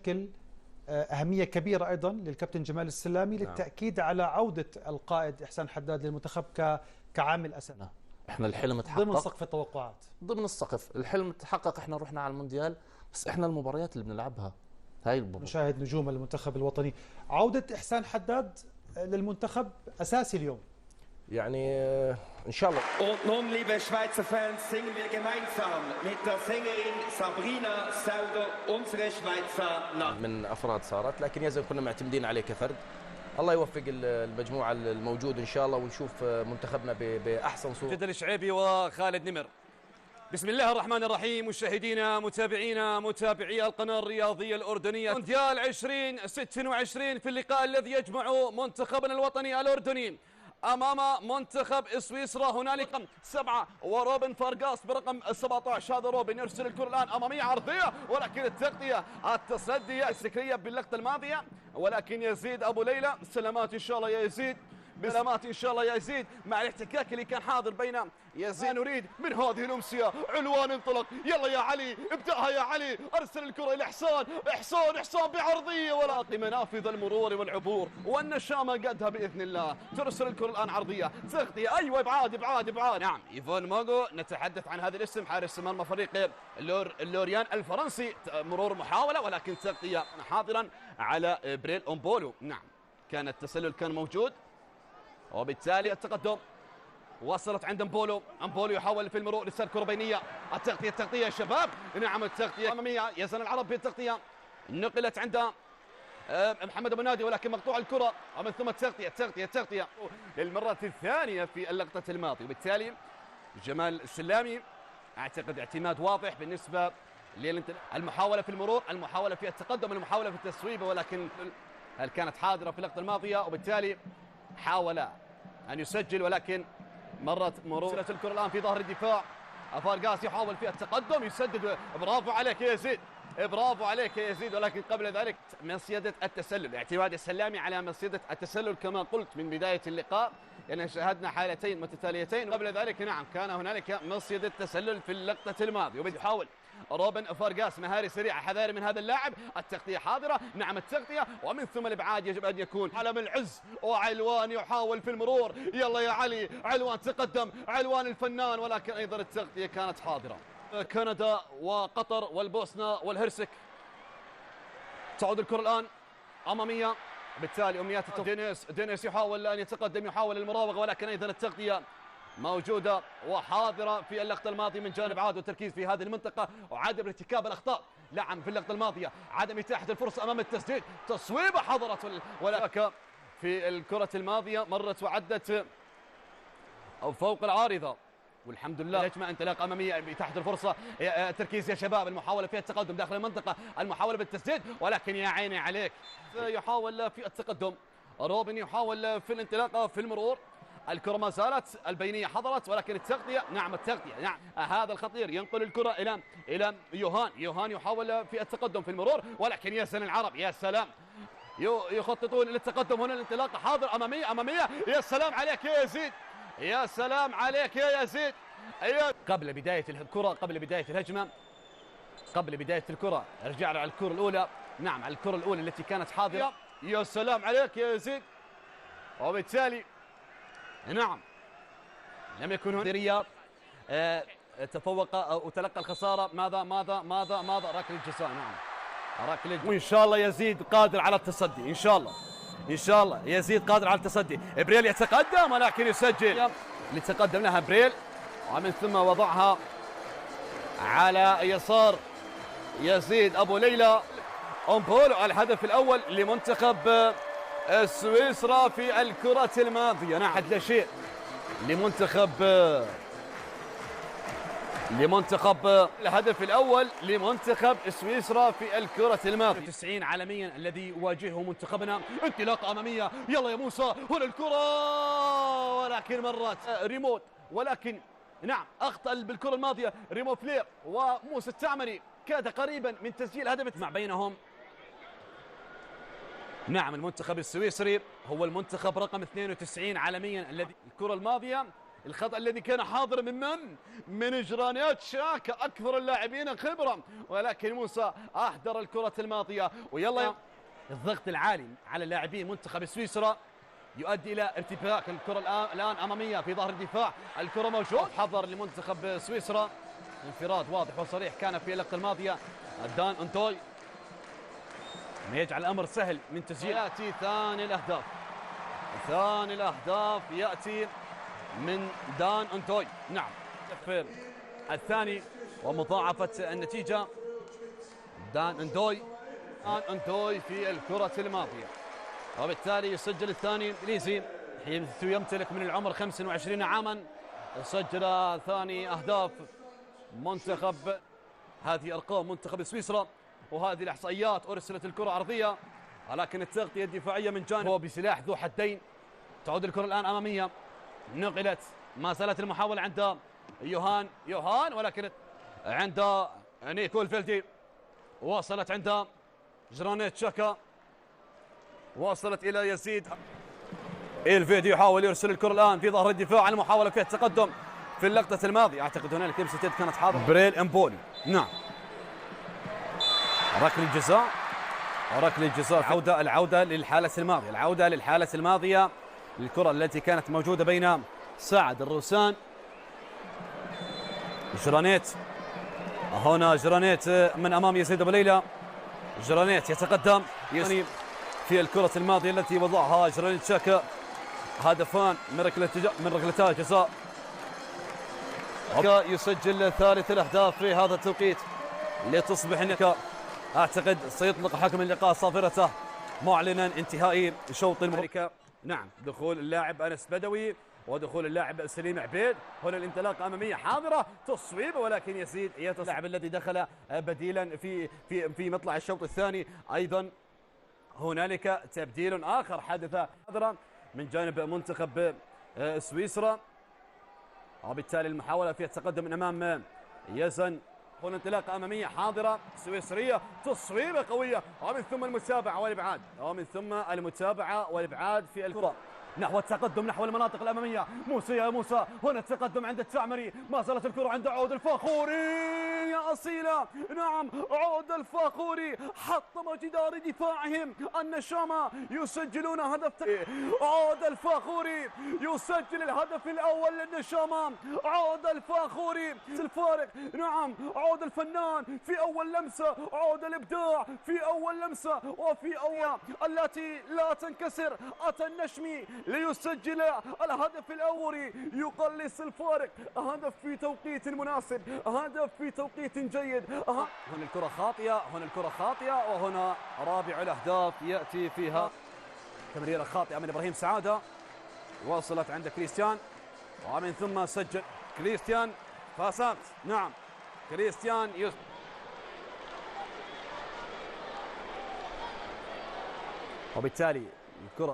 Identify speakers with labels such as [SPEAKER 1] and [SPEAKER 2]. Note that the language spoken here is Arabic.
[SPEAKER 1] تشكل أهمية كبيرة أيضا للكابتن جمال السلامي للتأكيد على عودة القائد إحسان حداد للمنتخب كعامل أساسي.
[SPEAKER 2] احنا الحلم تحقق
[SPEAKER 1] ضمن سقف التوقعات،
[SPEAKER 2] ضمن السقف الحلم تحقق. احنا رحنا على المونديال، بس احنا المباريات اللي بنلعبها هاي
[SPEAKER 1] نشاهد نجوم المنتخب الوطني. عودة إحسان حداد للمنتخب أساسي اليوم
[SPEAKER 3] يعني إن شاء الله.
[SPEAKER 4] Und nun, liebe Schweizer Fans, singen wir gemeinsam mit der Sängerin Sabrina Sauder unsere Schweizer Nacht.
[SPEAKER 3] من أفراد صارت، لكن يزن كنا معتمدين عليه كفرد. الله يوفق المجموعة الموجود إن شاء الله، ونشوف منتخبنا بأحسن صورة.
[SPEAKER 5] جدل الشعيبي وخالد نمر. بسم الله الرحمن الرحيم. مشاهدينا متابعي القناة الرياضية الأردنية، مونديال 2026 في اللقاء الذي يجمع منتخبنا الوطني الأردني أمام منتخب سويسرا. هنالك 7 وروبن فارغاس برقم 17. هذا روبن يرسل الكرة الآن أمامية عرضية، ولكن التغطية التصدي السكرية باللقطة الماضية، ولكن يزيد أبو ليلى. سلامات إن شاء الله يا يزيد، بسلامات إن شاء الله يا يزيد، مع الاحتكاك اللي كان حاضر بين يزيد. نريد من هذه الأمسية علوان انطلق، يلا يا علي ابدأها يا علي، أرسل الكرة إلى إحسان بعرضية، ولاقي منافذ المرور والعبور والنشامة قدها بإذن الله. ترسل الكرة الآن عرضية، تغطية، أيوة ابعاد. نعم إيفون ماغو، نتحدث عن هذا الاسم، حارس مرمى فريق اللوريان الفرنسي. مرور محاولة، ولكن تغطية حاضرا على بريل أمبولو. نعم كان التسلل كان موجود، وبالتالي التقدم وصلت عند امبولو يحاول في المرور لسال كرة بينية. التغطية يا شباب، نعم التغطية أمامية. يزن العرب بالتغطية، نقلت عند محمد أبو نادي، ولكن مقطوع الكرة، ومن ثم التغطية للمرة الثانية في اللقطة الماضية. وبالتالي جمال السلامي أعتقد اعتماد واضح بالنسبة للمحاولة في المرور، المحاولة في التقدم، المحاولة في التسويبة، ولكن هل كانت حاضرة في اللقطة الماضية. وبالتالي حاول أن يسجل، ولكن مرت مرور الكرة الآن في ظهر الدفاع. فارغاس يحاول في التقدم، يسدد. برافو عليك يا يزيد، ولكن قبل ذلك مصيدة التسلل، اعتماد السلامي على مصيدة التسلل كما قلت من بداية اللقاء، لأن شاهدنا حالتين متتاليتين. قبل ذلك نعم كان هنالك مصيدة تسلل في اللقطة الماضية. وبيحاول روبن فارغاس، مهاري سريعة، حذاري من هذا اللاعب. التغطية حاضرة، نعم التغطية، ومن ثم الإبعاد يجب أن يكون علم العز. وعلوان يحاول في المرور، يلا يا علي، علوان تقدم، علوان الفنان، ولكن أيضا التغطية كانت حاضرة. كندا وقطر والبوسنة والهرسك. تعود الكرة الآن أمامية، بالتالي أمنيات دينيس يحاول أن يتقدم، يحاول المراوغة، ولكن أيضا التغطية موجودة وحاضرة في اللقطة الماضية من جانب عاد، والتركيز في هذه المنطقة وعدم ارتكاب الأخطاء. نعم في اللقطة الماضية عدم إتاحة الفرصة أمام التسديد، تصويبة حضرت، ولكن في الكرة الماضية مرت وعدت فوق العارضة، والحمد لله هجمة انطلاق أمامية بإتاحة الفرصة. تركيز يا شباب، المحاولة في التقدم داخل المنطقة، المحاولة بالتسديد، ولكن يا عيني عليك. يحاول في التقدم روبن، يحاول في الانطلاق في المرور. الكرة ما زالت البينية حضرت، ولكن التغطية، نعم التغطية، نعم هذا الخطير. ينقل الكرة إلى يوهان يحاول في التقدم في المرور، ولكن يزن العرب، يا سلام، يخططون للتقدم هنا. الانطلاقة حاضر أمامية، يا سلام عليك يا يزيد، يا سلام عليك يا يزيد. قبل بداية الكرة، قبل بداية الهجمة، قبل بداية الكرة، ارجع على الكرة الأولى، نعم على الكرة الأولى التي كانت حاضرة. يا سلام عليك يا يزيد. وبالتالي نعم لم يكن هناك رياض تفوق أو تلقى الخسارة. ماذا ركلة جزاء. نعم ركلة، وإن شاء الله يزيد قادر على التصدي، إن شاء الله يزيد قادر على التصدي. بريل يتقدم، ولكن يسجل، لتقدم لها بريل، ومن ثم وضعها على يسار يزيد أبو ليلى. أمبولو الهدف الأول لمنتخب سويسرا في الكرة الماضية. نعم لا شيء لمنتخب الهدف الأول لمنتخب سويسرا في الكرة الماضية. 90 عالميا الذي يواجهه منتخبنا. انطلاقة أمامية، يلا يا موسى، هنا الكرة، ولكن مرت ريموت، ولكن نعم أخطأ بالكرة الماضية ريمو فلير، وموسى التعمري كاد قريبا من تسجيل هدف مع بينهم. نعم المنتخب السويسري هو المنتخب رقم 92 عالميا الذي الكرة الماضية الخطأ الذي كان حاضر من جرانيت شاكا أكثر اللاعبين خبرة، ولكن موسى أحضر الكرة الماضية. ويلا الضغط العالي على لاعبين منتخب سويسرا يؤدي إلى ارتباك الكرة الآن أمامية في ظهر الدفاع. الكرة موجود، حضر لمنتخب سويسرا، انفراد واضح وصريح كان في اللقطة الماضية. دان أنتوي ما يجعل الأمر سهل من تسجيل. يأتي ثاني الأهداف يأتي من دان أنتوي. نعم في الثاني ومضاعفة النتيجة. دان أنتوي في الكرة الماضية، وبالتالي يسجل الثاني الإنجليزي حيث يمتلك من العمر 25 عاما. سجل ثاني أهداف منتخب، هذه أرقام منتخب سويسرا وهذه الإحصائيات. أرسلت الكرة عرضية ولكن التغطية الدفاعية من جانب هو بسلاح ذو حدين. تعود الكرة الآن أمامية، نقلت، ما زالت المحاولة عند يوهان ولكن عند نيكول فيلدي، وصلت عند جرانيت شاكا، وصلت إلى يزيد. الفيديو يحاول يرسل الكرة الآن في ظهر الدفاع، المحاولة فيها التقدم في اللقطة الماضية. أعتقد هنالك لمسة يد كانت حاضرة. بريل امبولي، نعم، ركل الجزاء. العودة للحالة الماضية، الكرة التي كانت موجودة بين سعد الروسان جرانيت. هنا جرانيت من أمام يزيد أبو ليلى. جرانيت يتقدم في الكرة الماضية التي وضعها جرانيت شاكا. هدفان من ركلتا جزاء. يسجل ثالث الأهداف في هذا التوقيت لتصبح النكا. أعتقد سيطلق حكم اللقاء صافرته معلنا انتهاء شوط المباراة. نعم، دخول اللاعب أنس بدوي ودخول اللاعب سليم عبيد. هنا الانطلاقة أمامية حاضرة، تصويب ولكن يزيد اللاعب الذي دخل بديلا في مطلع الشوط الثاني. أيضا هنالك تبديل آخر حدث من جانب منتخب سويسرا، وبالتالي المحاولة فيها التقدم من أمام يزن. هنا انطلاقة أمامية حاضرة سويسرية، تصويبة قوية ومن ثم المتابعة والإبعاد في الكرة نحو التقدم، نحو المناطق الأمامية. موسى هنا التقدم عند التعمري، ما زالت الكرة عند عود الفاخوري يا أصيلة. نعم، عود الفاخوري حطم جدار دفاعهم النشامة، يسجلون هدف. عود الفاخوري يسجل الهدف الأول للنشامة. عود الفاخوري الفارق. نعم، عود الفنان في أول لمسة، عود الإبداع في أول لمسة وفي أول التي لا تنكسر. أتى النشمي ليسجل الهدف الأول، يقلص الفارق. هدف في توقيت مناسب، هدف في توقيت جيد. هنا الكرة خاطئة، وهنا رابع الأهداف يأتي فيها تمريرة خاطئة من إبراهيم سعادة، وصلت عند كريستيان ومن ثم سجل كريستيان فاسات. نعم، كريستيان وبالتالي الكرة